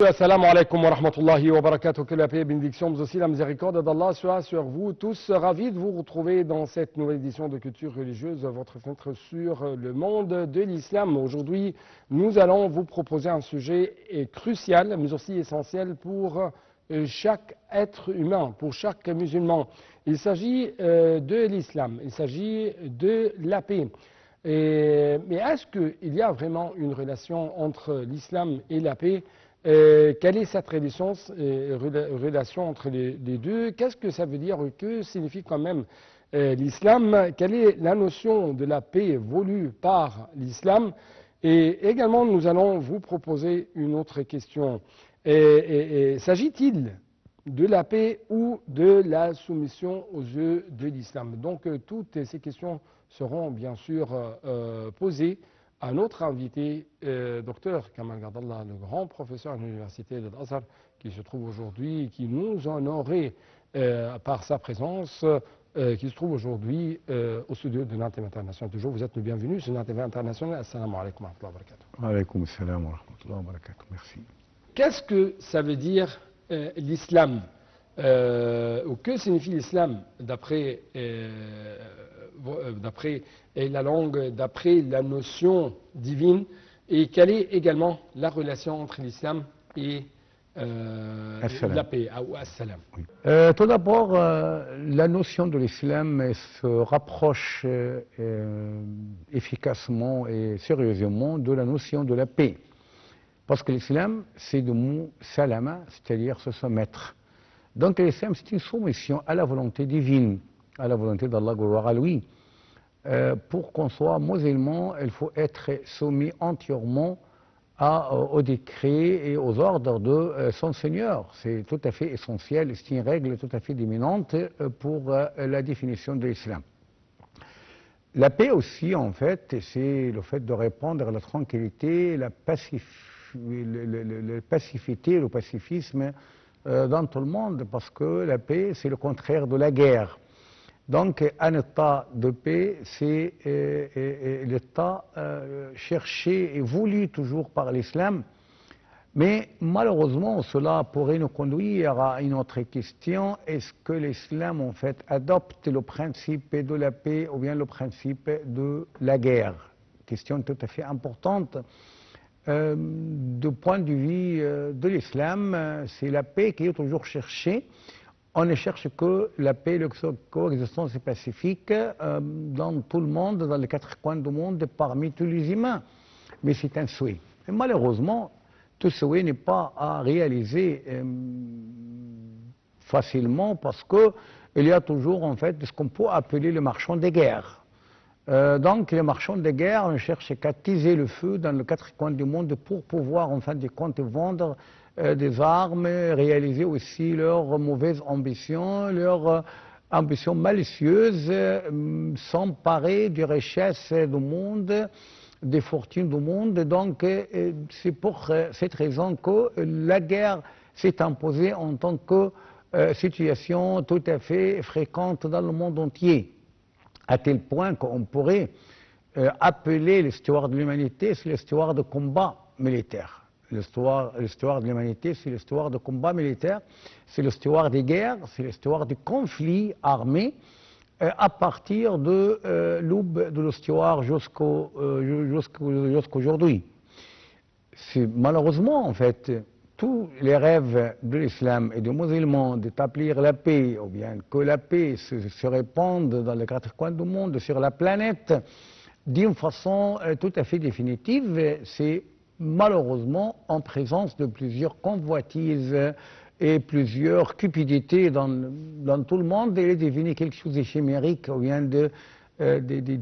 Assalamu alaikum wa rahmatullahi wa barakatuh. Que la paix et bénédiction, mais aussi la miséricorde d'Allah soit sur vous tous. Ravi de vous retrouver dans cette nouvelle édition de Culture religieuse, votre fenêtre sur le monde de l'islam. Aujourd'hui, nous allons vous proposer un sujet crucial, mais aussi essentiel pour chaque être humain, pour chaque musulman. Il s'agit de l'islam, il s'agit de la paix. Mais est-ce qu'il y a vraiment une relation entre l'islam et la paix? Quelle est cette relation entre les deux? Qu'est-ce que ça veut dire? Que signifie quand même l'islam? Quelle est la notion de la paix voulue par l'islam? Et également, nous allons vous proposer une autre question. S'agit-il de la paix ou de la soumission aux yeux de l'islam? Donc, toutes ces questions seront bien sûr posées à notre invité, Dr Kamal Gardallah, le grand professeur à l'université de Al-Azhar, qui se trouve aujourd'hui, qui nous honorait par sa présence, qui se trouve aujourd'hui au studio de Nantes International. Toujours, vous êtes le bienvenu sur Nantes International. Assalamu alaikum wa rahmatullahi wa barakatuh. Wa alaikum assalam wa rahmatullahi wa barakatuh. Merci. Qu'est-ce que ça veut dire l'islam ou que signifie l'islam d'après la langue, d'après la notion divine, et quelle est également la relation entre l'islam et la paix, ou as-salam? Oui. Tout d'abord, la notion de l'islam se rapproche efficacement et sérieusement de la notion de la paix. Parce que l'islam, c'est le mot salama, c'est-à-dire se soumettre. Donc l'islam, c'est une soumission à la volonté divine, à la volonté d'Allah, gloire à lui. Pour qu'on soit musulman, il faut être soumis entièrement aux décrets et aux ordres de son Seigneur. C'est tout à fait essentiel, c'est une règle tout à fait dominante pour la définition de l'islam. La paix aussi, en fait, c'est le fait de répandre à la tranquillité, la pacificité, le pacifisme dans tout le monde, parce que la paix, c'est le contraire de la guerre. Donc, un état de paix, c'est l'état cherché et voulu toujours par l'islam. Mais malheureusement, cela pourrait nous conduire à une autre question. Est-ce que l'islam, en fait, adopte le principe de la paix ou bien le principe de la guerre? Question tout à fait importante. Du point de vue de l'islam, c'est la paix qui est toujours cherchée. On ne cherche que la paix, la coexistence pacifique dans tout le monde, dans les quatre coins du monde, parmi tous les humains. Mais c'est un souhait. Et malheureusement, tout souhait n'est pas à réaliser facilement parce qu'il y a toujours en fait ce qu'on peut appeler le marchand de guerre. Donc les marchands de guerre ne cherchent qu'à attiser le feu dans les quatre coins du monde pour pouvoir en fin de compte vendre des armes, réaliser aussi leurs mauvaises ambitions, leurs ambitions malicieuses, s'emparer des richesses du monde, des fortunes du monde. Donc c'est pour cette raison que la guerre s'est imposée en tant que situation tout à fait fréquente dans le monde entier, à tel point qu'on pourrait appeler l'histoire de l'humanité, c'est l'histoire de combat militaire. L'histoire de l'humanité, c'est l'histoire de combat militaire, c'est l'histoire des guerres, c'est l'histoire du conflit armé à partir de l'aube de l'histoire jusqu'aujourd'hui. C'est malheureusement, en fait, tous les rêves de l'islam et des musulmans d'établir la paix, ou bien que la paix se répande dans les quatre coins du monde, sur la planète, d'une façon tout à fait définitive, c'est malheureusement en présence de plusieurs convoitises et plusieurs cupidités dans tout le monde, il est devenu quelque chose d'éphémérique ou bien de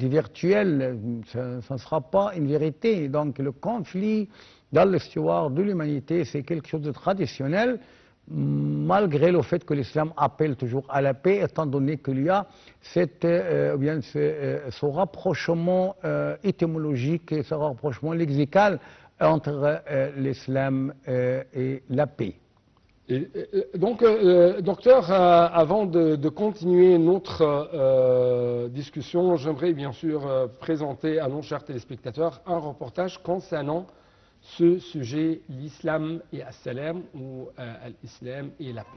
virtuel. Ça ne sera pas une vérité. Donc le conflit dans l'histoire de l'humanité, c'est quelque chose de traditionnel, malgré le fait que l'islam appelle toujours à la paix, étant donné qu'il y a ce rapprochement étymologique et ce rapprochement lexical entre l'islam et la paix. Donc, docteur, avant de continuer notre discussion, j'aimerais bien sûr présenter à nos chers téléspectateurs un reportage concernant ce sujet, l'islam et as-salam, ou l'islam et la paix.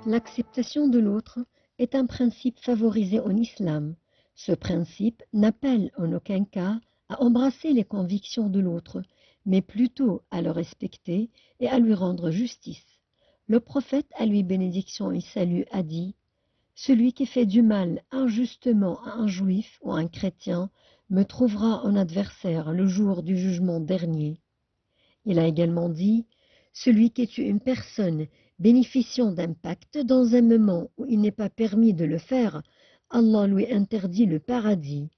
L'acceptation de l'autre est un principe favorisé en islam. Ce principe n'appelle en aucun cas à embrasser les convictions de l'autre, mais plutôt à le respecter et à lui rendre justice. Le prophète, à lui bénédiction et salut, a dit « Celui qui fait du mal injustement à un juif ou à un chrétien me trouvera en adversaire le jour du jugement dernier. » Il a également dit « Celui qui tue une personne bénéficiant d'un pacte dans un moment où il n'est pas permis de le faire, Allah lui interdit le paradis.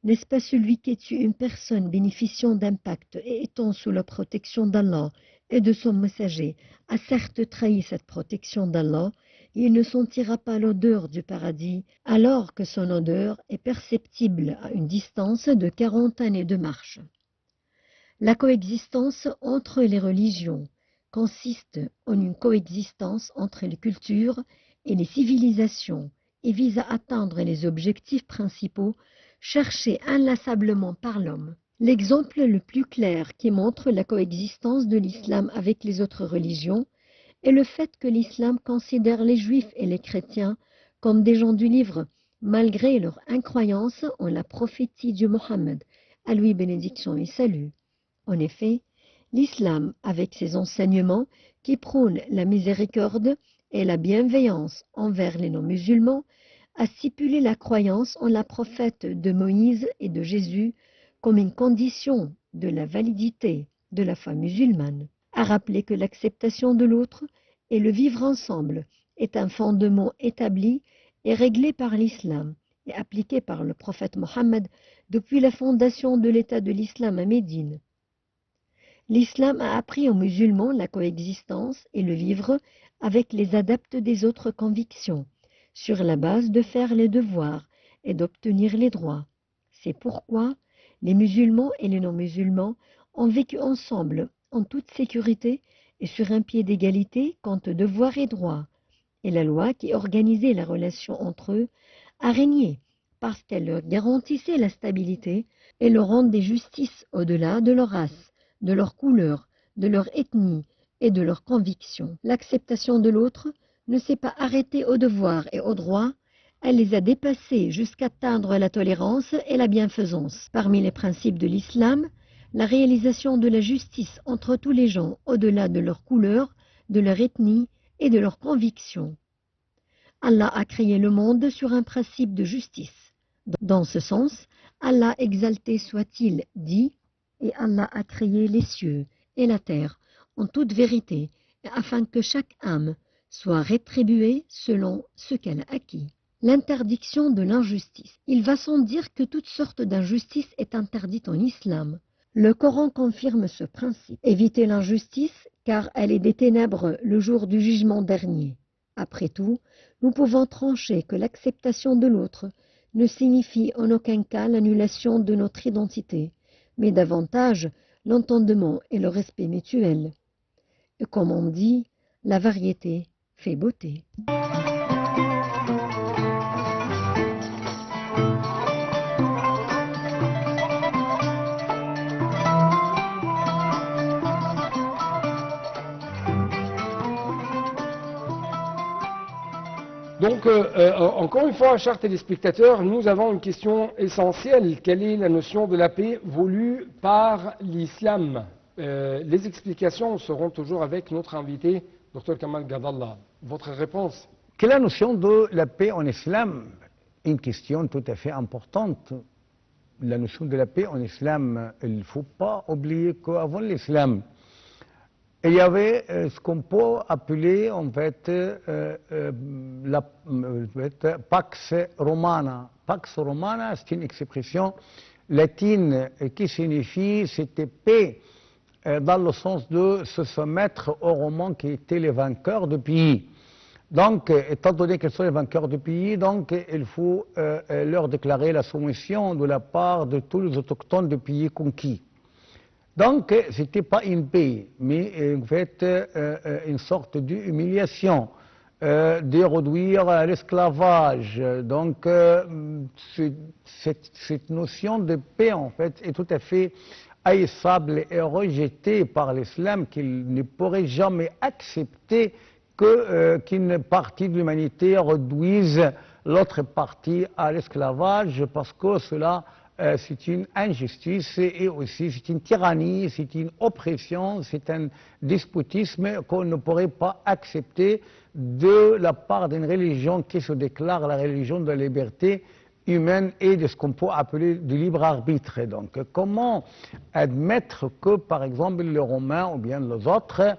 N'est-ce pas celui qui tue une personne bénéficiant d'un pacte et étant sous la protection d'Allah et de son messager a certes trahi cette protection d'Allah, et il ne sentira pas l'odeur du paradis, alors que son odeur est perceptible à une distance de 40 années de marche. » La coexistence entre les religions consiste en une coexistence entre les cultures et les civilisations et vise à atteindre les objectifs principaux cherchés inlassablement par l'homme. L'exemple le plus clair qui montre la coexistence de l'islam avec les autres religions est le fait que l'islam considère les juifs et les chrétiens comme des gens du livre, malgré leur incroyance en la prophétie de Mohammed, à lui bénédiction et salut. En effet, l'islam, avec ses enseignements qui prônent la miséricorde et la bienveillance envers les non-musulmans, a stipulé la croyance en la prophète de Moïse et de Jésus comme une condition de la validité de la foi musulmane, a rappelé que l'acceptation de l'autre et le vivre ensemble est un fondement établi et réglé par l'islam et appliqué par le prophète Mohammed depuis la fondation de l'État de l'islam à Médine. L'islam a appris aux musulmans la coexistence et le vivre avec les adeptes des autres convictions, sur la base de faire les devoirs et d'obtenir les droits. C'est pourquoi les musulmans et les non-musulmans ont vécu ensemble en toute sécurité et sur un pied d'égalité quant aux devoirs et droits. Et la loi qui organisait la relation entre eux a régné parce qu'elle leur garantissait la stabilité et leur rendait justice au-delà de leur race, de leur couleur, de leur ethnie et de leurs convictions. L'acceptation de l'autre ne s'est pas arrêtée aux devoirs et aux droits, elle les a dépassés jusqu'à atteindre la tolérance et la bienfaisance. Parmi les principes de l'islam, la réalisation de la justice entre tous les gens au-delà de leur couleur, de leur ethnie et de leurs convictions. Allah a créé le monde sur un principe de justice. Dans ce sens, Allah exalté soit-il dit, et Allah a créé les cieux et la terre en toute vérité, afin que chaque âme soit rétribuée selon ce qu'elle a acquis. L'interdiction de l'injustice. Il va sans dire que toute sorte d'injustice est interdite en islam. Le Coran confirme ce principe. Évitez l'injustice, car elle est des ténèbres le jour du jugement dernier. Après tout, nous pouvons trancher que l'acceptation de l'autre ne signifie en aucun cas l'annulation de notre identité, mais davantage l'entendement et le respect mutuel. Et comme on dit, la variété fait beauté. Donc, encore une fois, chers téléspectateurs, nous avons une question essentielle. Quelle est la notion de la paix voulue par l'islam? Les explications seront toujours avec notre invité, Dr Kamal Gadallah. Votre réponse? Quelle est la notion de la paix en islam? Une question tout à fait importante. La notion de la paix en islam, il ne faut pas oublier qu'avant l'islam, il y avait ce qu'on peut appeler en fait la Pax Romana. Pax Romana, c'est une expression latine qui signifie c'était paix dans le sens de se soumettre aux Romains qui étaient les vainqueurs du pays. Donc, étant donné qu'ils sont les vainqueurs du pays, donc il faut leur déclarer la soumission de la part de tous les autochtones du pays conquis. Donc, ce n'était pas une paix, mais en fait une sorte d'humiliation, de réduire à l'esclavage. Donc, cette notion de paix, en fait, est tout à fait haïssable et rejetée par l'islam, qu'il ne pourrait jamais accepter qu'une partie de l'humanité réduise l'autre partie à l'esclavage, parce que cela, c'est une injustice et aussi c'est une tyrannie, c'est une oppression, c'est un despotisme qu'on ne pourrait pas accepter de la part d'une religion qui se déclare la religion de la liberté humaine et de ce qu'on peut appeler du libre arbitre. Donc, comment admettre que, par exemple, les Romains ou bien les autres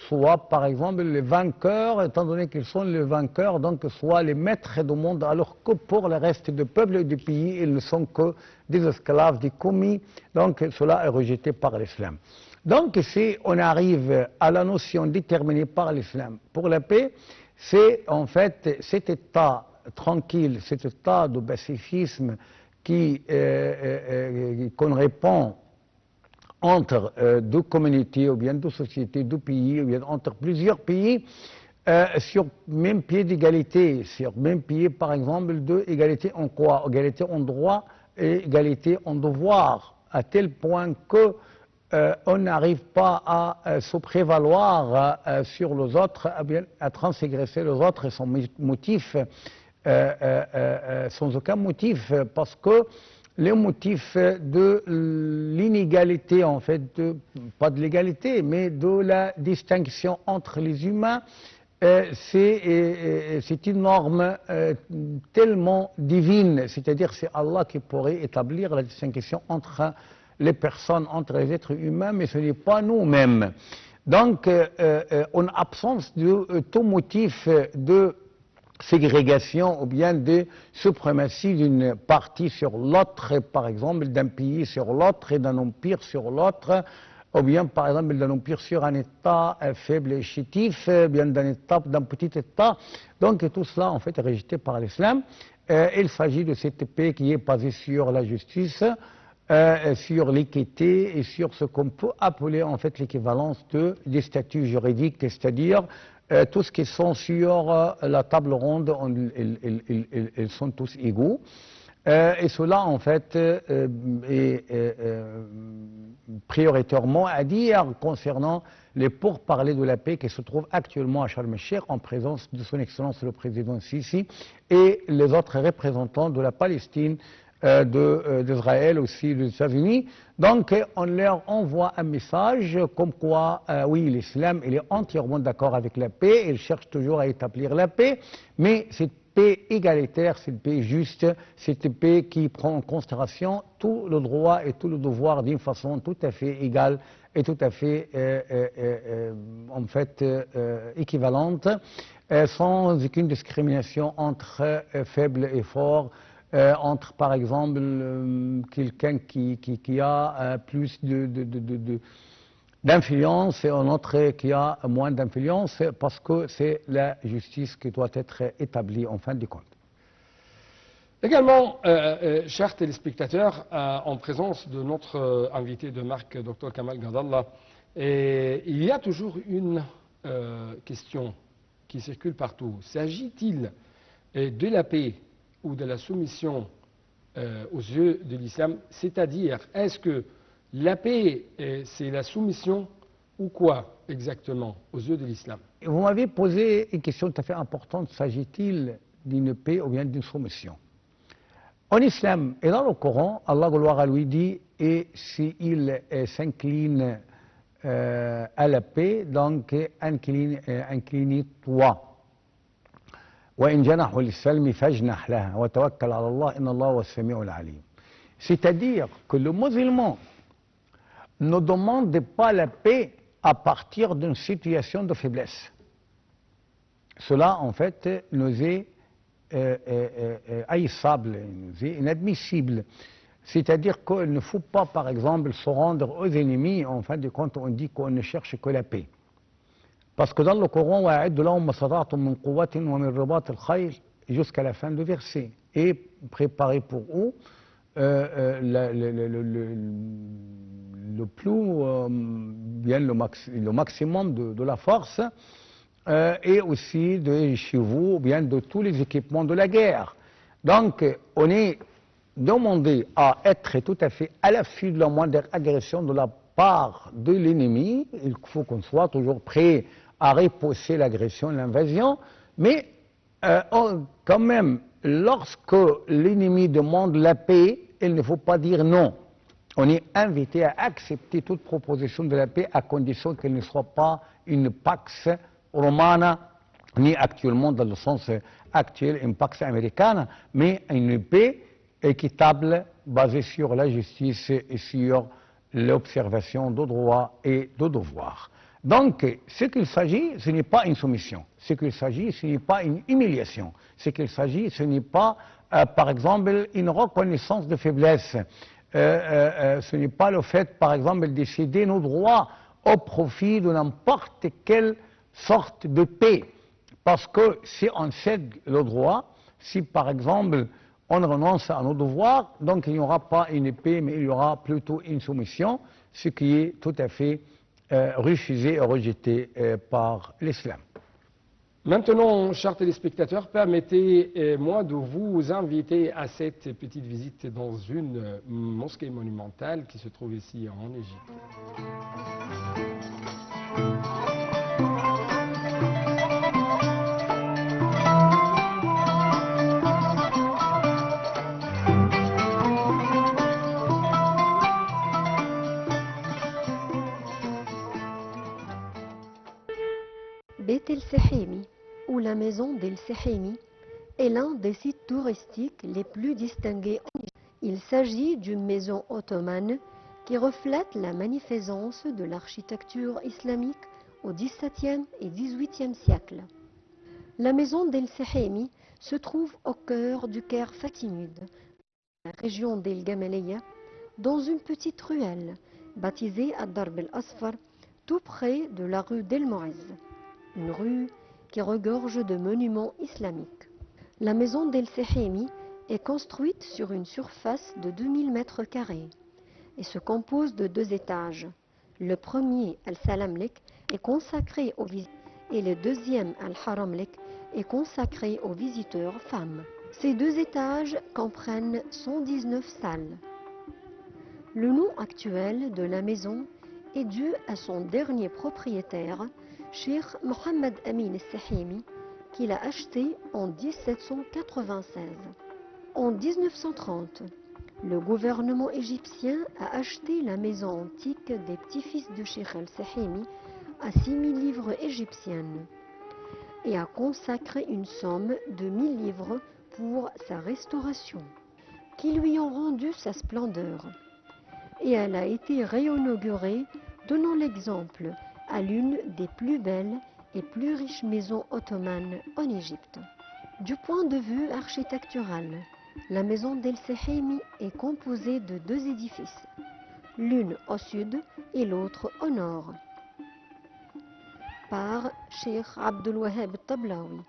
soient, par exemple, les vainqueurs, étant donné qu'ils sont les vainqueurs, donc soient les maîtres du monde, alors que pour le reste du peuple et du pays, ils ne sont que des esclaves, des commis. Donc, cela est rejeté par l'islam. Donc, si on arrive à la notion déterminée par l'islam pour la paix, c'est en fait cet état tranquille, cet état de pacifisme qu'on répand entre deux communautés ou bien deux sociétés, deux pays, ou bien entre plusieurs pays, sur même pied d'égalité, sur même pied par exemple d'égalité en quoi? Égalité en droit et égalité en devoir, à tel point que on n'arrive pas à se prévaloir sur les autres, à transgresser les autres sans motif, sans aucun motif, parce que le motif de l'inégalité, en fait, pas de l'égalité, mais de la distinction entre les humains, c'est une norme tellement divine, c'est-à-dire c'est Allah qui pourrait établir la distinction entre les personnes, entre les êtres humains, mais ce n'est pas nous-mêmes. Donc, en absence de tout motif de ségrégation ou bien de suprématie d'une partie sur l'autre, par exemple d'un pays sur l'autre et d'un empire sur l'autre, ou bien par exemple d'un empire sur un État faible et chétif, bien d'un petit État. Donc tout cela en fait est rejeté par l'islam. Il s'agit de cette paix qui est basée sur la justice, sur l'équité et sur ce qu'on peut appeler en fait l'équivalence des statuts juridiques, c'est-à-dire tout ce qui sont sur la table ronde, ils sont tous égaux. Et cela, en fait, est prioritairement à dire concernant les pourparlers de la paix qui se trouvent actuellement à Sharm el-Sheikh en présence de son Excellence le Président Sisi et les autres représentants de la Palestine, d'Israël aussi, des États-Unis. Donc, on leur envoie un message comme quoi, oui, l'islam, il est entièrement d'accord avec la paix, il cherche toujours à établir la paix, mais cette paix égalitaire, cette paix juste, cette paix qui prend en considération tout le droit et tout le devoir d'une façon tout à fait égale et tout à fait, en fait, équivalente, sans aucune discrimination entre faibles et forts, entre, par exemple, quelqu'un qui a plus d'influence et un autre qui a moins d'influence, parce que c'est la justice qui doit être établie en fin de compte. Également, chers téléspectateurs, en présence de notre invité de marque, Dr Kamal Gadallah, il y a toujours une question qui circule partout. S'agit-il de la paix ou de la soumission aux yeux de l'islam? C'est-à-dire, est-ce que la paix, c'est la soumission ou quoi exactement aux yeux de l'islam? Vous m'avez posé une question tout à fait importante. S'agit-il d'une paix ou bien d'une soumission? En islam et dans le Coran, Allah gloire à lui dit, et s'il s'incline à la paix, donc incline-toi. C'est-à-dire que le musulman ne demande pas la paix à partir d'une situation de faiblesse. Cela, en fait, nous est haïssable, nous est inadmissible. C'est-à-dire qu'il ne faut pas, par exemple, se rendre aux ennemis. En fin de compte, on dit qu'on ne cherche que la paix. Parce que dans le Coran, وَأَعِدُّ لَهُم مَّا اسْتَطَعْتُم مِّن قُوَّةٍ وَمِن رِّبَاطِ الْخَيْلِ, jusqu'à la fin du verset. Et préparez pour eux le plus, bien le maximum de la force et aussi de chevaux, bien de tous les équipements de la guerre. Donc, on est demandé à être tout à fait à l'affût de la moindre agression de la part de l'ennemi. Il faut qu'on soit toujours prêt à repousser l'agression, l'invasion, mais quand même, lorsque l'ennemi demande la paix, il ne faut pas dire non. On est invité à accepter toute proposition de la paix à condition qu'elle ne soit pas une pax romana, ni actuellement dans le sens actuel une pax américaine, mais une paix équitable basée sur la justice et sur l'observation de droits et de devoirs. Donc, ce qu'il s'agit, ce n'est pas une soumission. Ce qu'il s'agit, ce n'est pas une humiliation. Ce qu'il s'agit, ce n'est pas, par exemple, une reconnaissance de faiblesse. Ce n'est pas le fait, par exemple, de céder nos droits au profit de n'importe quelle sorte de paix. Parce que si on cède le droit, si par exemple on renonce à nos devoirs, donc il n'y aura pas une paix, mais il y aura plutôt une soumission, ce qui est tout à fait refusé et rejeté par l'islam. Maintenant, chers téléspectateurs, permettez-moi de vous inviter à cette petite visite dans une mosquée monumentale qui se trouve ici en Égypte. Beit el-Sehemi, ou la maison d'El-Sehemi, est l'un des sites touristiques les plus distingués en Égypte. Il s'agit d'une maison ottomane qui reflète la magnificence de l'architecture islamique au XVIIe et XVIIIe siècle. La maison d'El-Sehemi se trouve au cœur du Caire fatimide, la région d'El Gamaleya, dans une petite ruelle baptisée Ad-Darb el-Asfar, tout près de la rue d'El Moaz, une rue qui regorge de monuments islamiques. La maison d'El-Sehemi est construite sur une surface de 2000 mètres carrés et se compose de 2 étages. Le premier, Al-Salamlek, est consacré aux visiteurs et le deuxième, Al-Haramlek, est consacré aux visiteurs femmes. Ces 2 étages comprennent 119 salles. Le nom actuel de la maison est dû à son dernier propriétaire, Cheikh Mohammed Amin el-Sehemi, qui l'a acheté en 1796. En 1930, le gouvernement égyptien a acheté la maison antique des petits-fils de Cheikh el-Sehemi à 6000 livres égyptiennes et a consacré une somme de 1000 livres pour sa restauration, qui lui ont rendu sa splendeur. Et elle a été réinaugurée, donnant l'exemple à l'une des plus belles et plus riches maisons ottomanes en Égypte. Du point de vue architectural, la maison d'El-Sehemi est composée de 2 édifices, l'une au sud et l'autre au nord, par Cheikh Abdul Wahhab Tablaoui,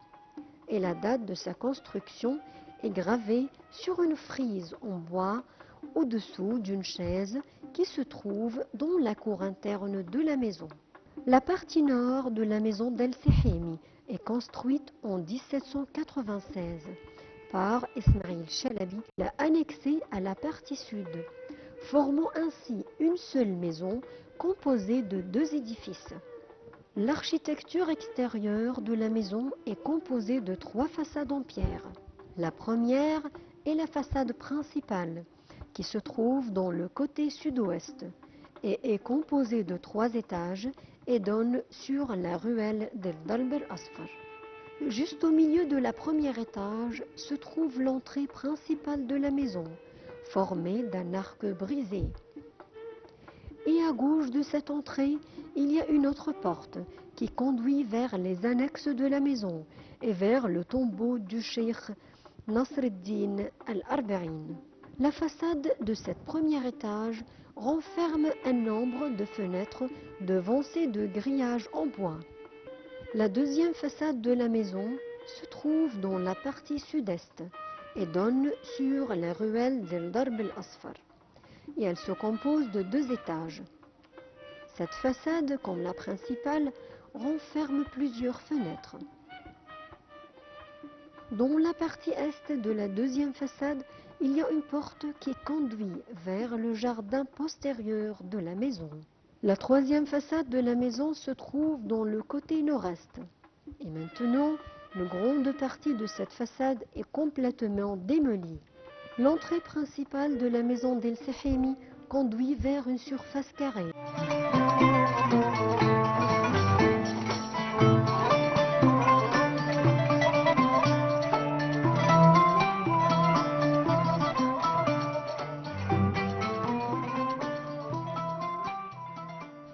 et la date de sa construction est gravée sur une frise en bois au-dessous d'une chaise qui se trouve dans la cour interne de la maison. La partie nord de la maison d'El-Sehemi est construite en 1796 par Ismail Chalabi, l'a annexée à la partie sud, formant ainsi une seule maison composée de 2 édifices. L'architecture extérieure de la maison est composée de 3 façades en pierre. La première est la façade principale, qui se trouve dans le côté sud-ouest et est composée de 3 étages et donne sur la ruelle del Darb el-Asfar. Juste au milieu de la première étage se trouve l'entrée principale de la maison, formée d'un arc brisé. Et à gauche de cette entrée, il y a une autre porte qui conduit vers les annexes de la maison et vers le tombeau du cheikh Nasr ad-Din al-Arba'in. La façade de cette premier étage renferme un nombre de fenêtres devancées de grillages en bois. La deuxième façade de la maison se trouve dans la partie sud-est et donne sur la ruelle del Darb el-Asfar. Et elle se compose de 2 étages. Cette façade, comme la principale, renferme plusieurs fenêtres. Dans la partie est de la deuxième façade, il y a une porte qui conduit vers le jardin postérieur de la maison. La troisième façade de la maison se trouve dans le côté nord-est. Et maintenant, une grande partie de cette façade est complètement démolie. L'entrée principale de la maison d'El Sahimi conduit vers une surface carrée.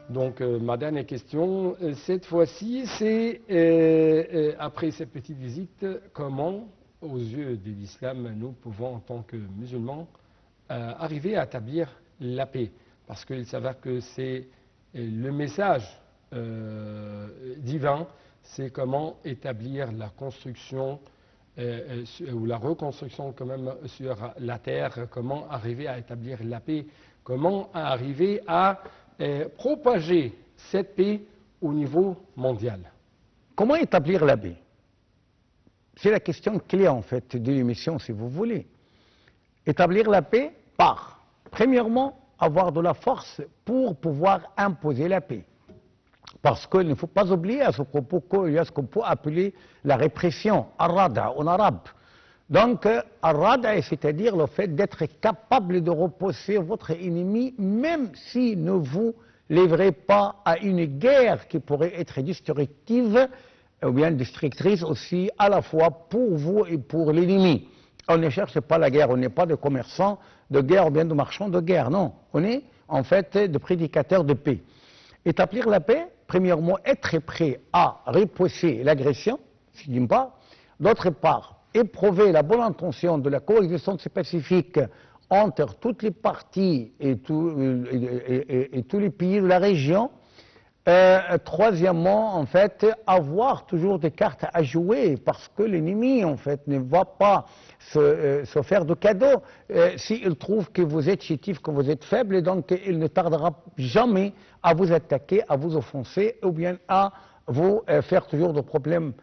Donc, ma dernière question, cette fois-ci, c'est, après cette petite visite, comment, aux yeux de l'islam, nous pouvons, en tant que musulmans, arriver à établir la paix? Parce qu'il s'avère que c'est le message divin, c'est comment établir la construction ou la reconstruction quand même sur la terre, comment arriver à établir la paix, comment arriver à propager cette paix au niveau mondial. Comment établir la paix? C'est la question clé en fait de l'émission si vous voulez. Établir la paix par, premièrement, avoir de la force pour pouvoir imposer la paix. Parce qu'il ne faut pas oublier à ce propos qu'il y a ce qu'on peut appeler la répression, ar-rada en arabe. Donc, ar-rada, c'est-à-dire le fait d'être capable de repousser votre ennemi, même s'il ne vous livrez pas à une guerre qui pourrait être destructive, ou bien destructrice aussi, à la fois pour vous et pour l'ennemi. On ne cherche pas la guerre, on n'est pas des commerçants de guerre ou bien de marchands de guerre, non. On est en fait des prédicateurs de paix. Établir la paix, premièrement, être prêt à repousser l'agression, d'une part. D'autre part, éprouver la bonne intention de la coexistence pacifique entre toutes les parties et tous les pays de la région. Troisièmement, en fait, avoir toujours des cartes à jouer parce que l'ennemi, en fait, ne va pas se faire de cadeaux s'il trouve que vous êtes chétif, que vous êtes faible, et donc il ne tardera jamais à vous attaquer, à vous offenser ou bien à vous faire toujours de problèmes,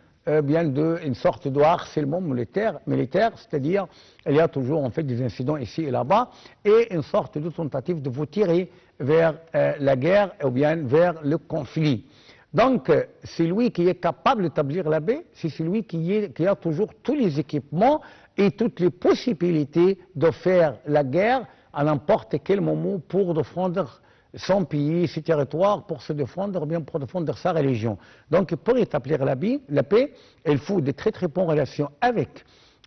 bien une sorte de harcèlement militaire, c'est-à-dire il y a toujours en fait des incidents ici et là-bas et une sorte de tentative de vous tirer vers la guerre ou bien vers le conflit. Donc c'est lui qui est capable d'établir la paix, c'est celui qui a toujours tous les équipements et toutes les possibilités de faire la guerre à n'importe quel moment pour défendre son pays, ses territoires, pour se défendre, ou bien pour défendre sa religion. Donc pour établir la paix, il faut de très très bonnes relations avec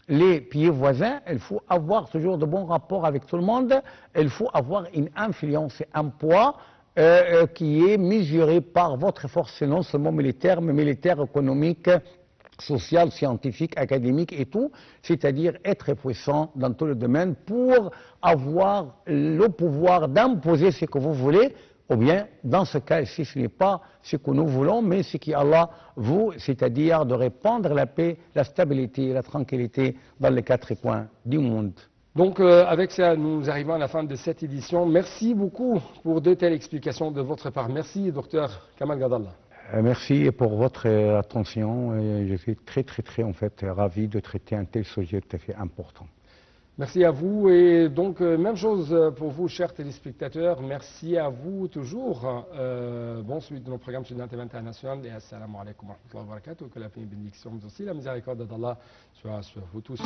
les pays voisins, il faut avoir toujours de bons rapports avec tout le monde, il faut avoir une influence et un poids qui est mesuré par votre force non seulement militaire, mais militaire, économique, social, scientifique, académique et tout, c'est-à-dire être puissant dans tous les domaines pour avoir le pouvoir d'imposer ce que vous voulez, ou bien, dans ce cas ici, ce n'est pas ce que nous voulons, mais ce qu'Allah veut, c'est-à-dire de répandre la paix, la stabilité et la tranquillité dans les 4 coins du monde. Donc, avec ça, nous arrivons à la fin de cette édition. Merci beaucoup pour de telles explications de votre part. Merci, docteur Kamal Gadallah. Merci pour votre attention. Je suis très en fait ravi de traiter un tel sujet tout à fait important. Merci à vous et donc même chose pour vous chers téléspectateurs. Merci à vous toujours. Bonne suite de nos programmes sur l'antenne internationale et assalamu alaikum wa rahmatullahi wa barakatuh. Que la paix et bénédiction, mais aussi la miséricorde d'Allah soit sur vous tous.